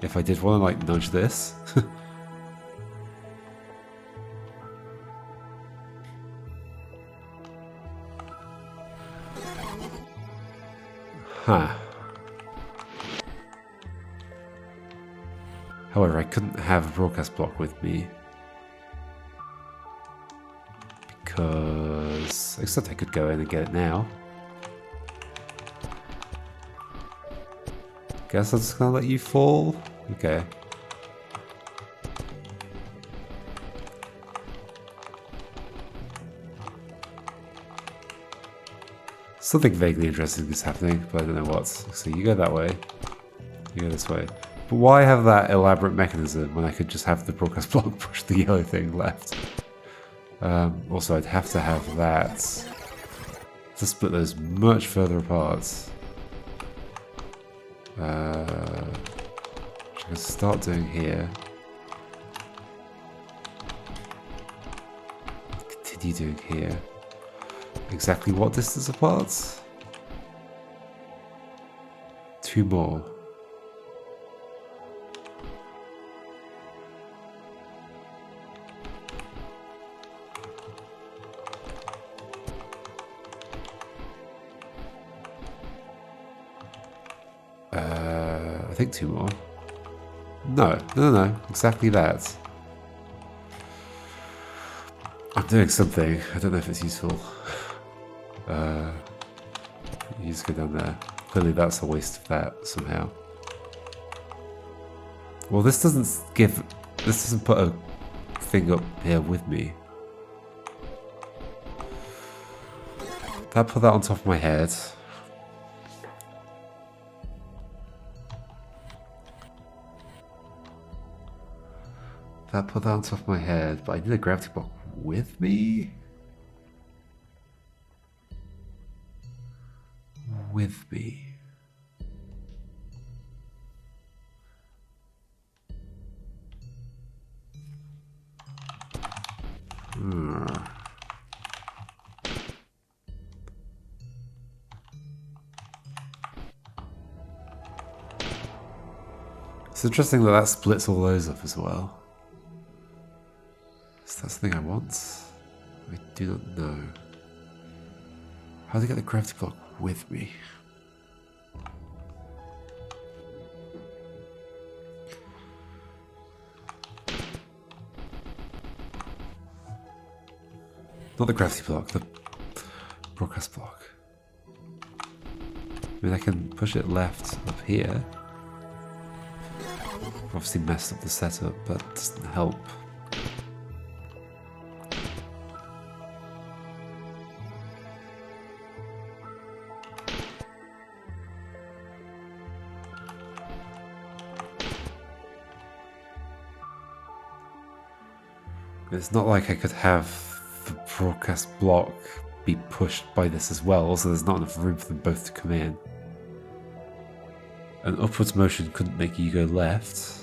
If I did want to, like, nudge this. Huh. However, I couldn't have a broadcast block with me. Because... except I could go in and get it now. Guess I'm just gonna let you fall? Okay. Something vaguely interesting is happening, but I don't know what. So you go that way. You go this way. But why have that elaborate mechanism when I could just have the broadcast block push the yellow thing left? Also, I'd have to have that to split those much further apart. Which I can start doing here. Continue doing here. Exactly what distance apart? 2 more. I think 2 more. No. Exactly that. I'm doing something. I don't know if it's useful. You just go down there. Clearly that's a waste of that somehow. Well, this doesn't put a thing up here with me. That put that on top of my head. put that on top of my head, but I need a gravity block with me? With me. It's interesting that splits all those up as well. Is that something I want? I do not know. How do I get the gravity block with me? Not the gravity block, the broadcast block. I mean, I can push it left up here. Obviously messed up the setup, but it doesn't help. It's not like I could have the broadcast block be pushed by this as well, so there's not enough room for them both to come in. An upwards motion couldn't make you go left.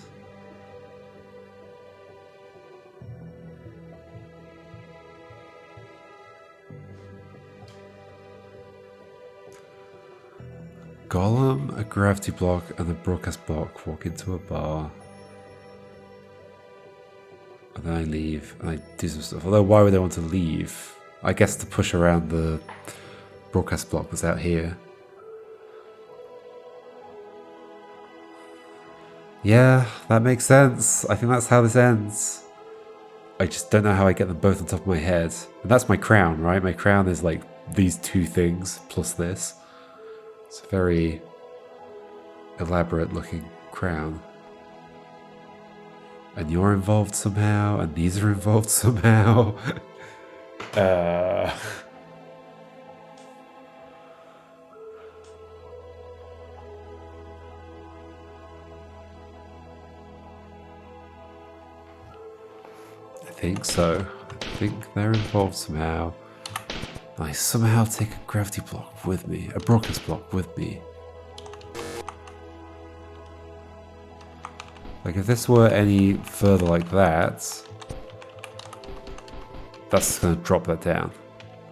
Golem, a gravity block, and a broadcast block walk into a bar. And then I leave, and I do some stuff. Although, why would they want to leave? I guess to push around the broadcast block that's out here. Yeah, that makes sense. I think that's how this ends. I just don't know how I get them both on top of my head. And that's my crown, right? My crown is like these two things plus this. It's a very elaborate looking crown. And you're involved somehow, and these are involved somehow. I think so. I think they're involved somehow. I somehow take a gravity block with me, a broadcast block with me. Like if this were any further like that, that's going to drop that down.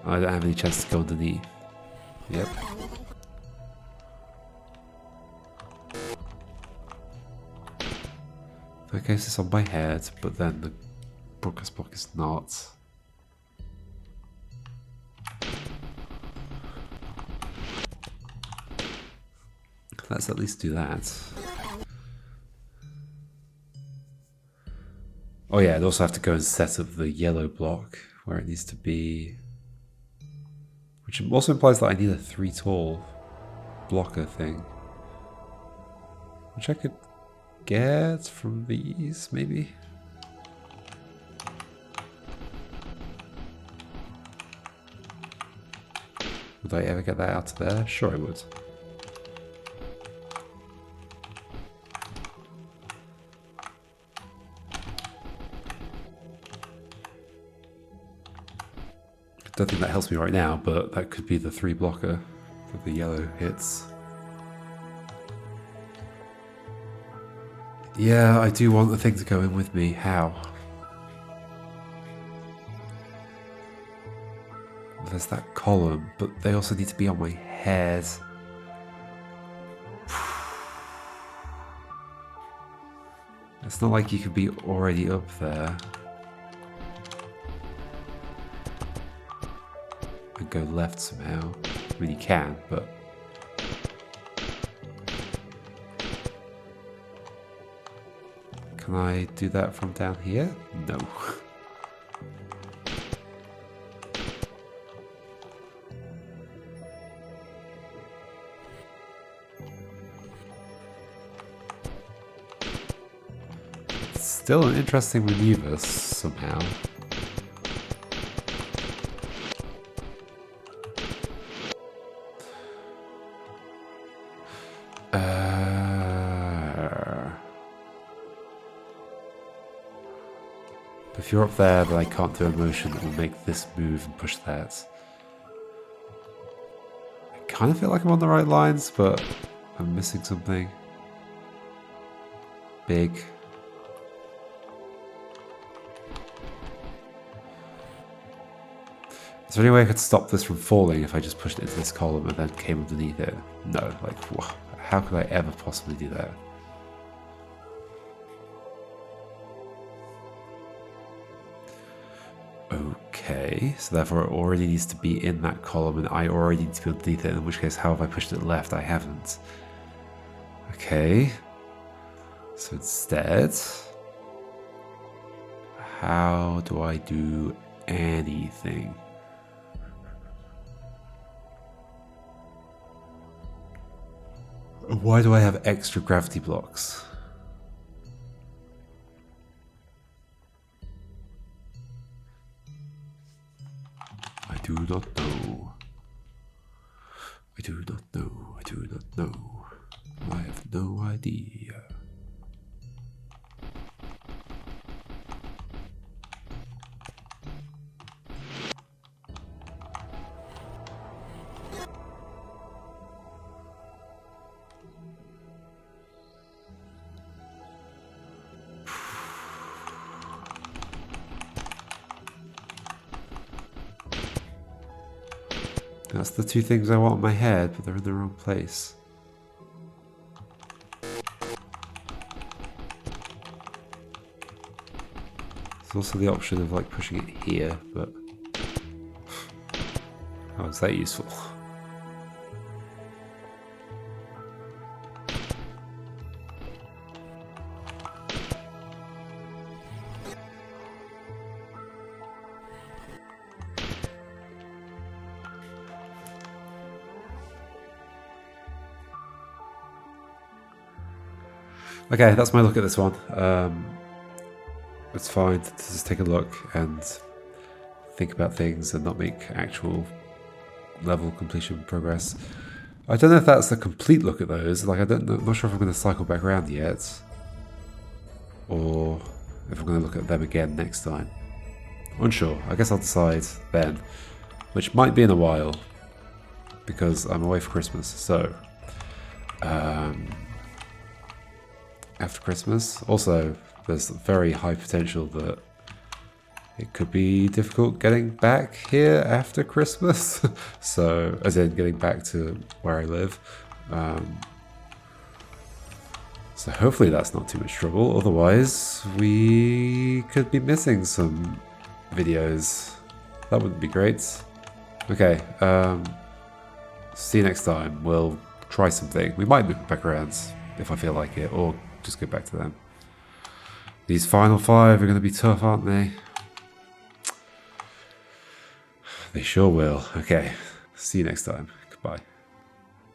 I don't have any chance to go underneath. Yep. Okay, so it's on my head, but then the broadcast block is not. Let's at least do that. Oh yeah, I'd also have to go and set up the yellow block where it needs to be. Which also implies that I need a 3 tall blocker thing. Which I could get from these, maybe? Would I ever get that out of there? Sure I would. Don't think that helps me right now, but that could be the 3 blocker that the yellow hits. Yeah, I do want the thing to go in with me. How? There's that column, but they also need to be on my head. It's not like you could be already up there. And go left somehow. I mean, you can, but... Can I do that from down here? No. Still an interesting maneuver, somehow. If you're up there, then I can't do a motion that will make this move and push that. I kind of feel like I'm on the right lines, but I'm missing something. Big. Is there any way I could stop this from falling if I just pushed it into this column and then came underneath it? No, like, how could I ever possibly do that? Okay, so therefore it already needs to be in that column and I already need to be underneath it, in which case how have I pushed it left? I haven't. Okay, so instead, how do I do anything? Why do I have extra gravity blocks? I do not know. I do not know. I do not know. I have no idea. That's the two things I want in my head, but they're in the wrong place. There's also the option of like pushing it here, but how is that useful? Okay, that's my look at this one. It's fine to just take a look and think about things and not make actual level completion progress. I don't know if that's a complete look at those. Like, I'm not sure if I'm going to cycle back around yet, or if I'm going to look at them again next time. Unsure. I guess I'll decide then, which might be in a while because I'm away for Christmas. So. After Christmas. Also, there's very high potential that it could be difficult getting back here after Christmas. So, as in getting back to where I live. So hopefully that's not too much trouble. Otherwise, we could be missing some videos. That wouldn't be great. Okay, see you next time. We'll try something. We might move back around if I feel like it, or just go back to them. These final 5 are going to be tough, aren't they? They sure will. Okay, see you next time. Goodbye.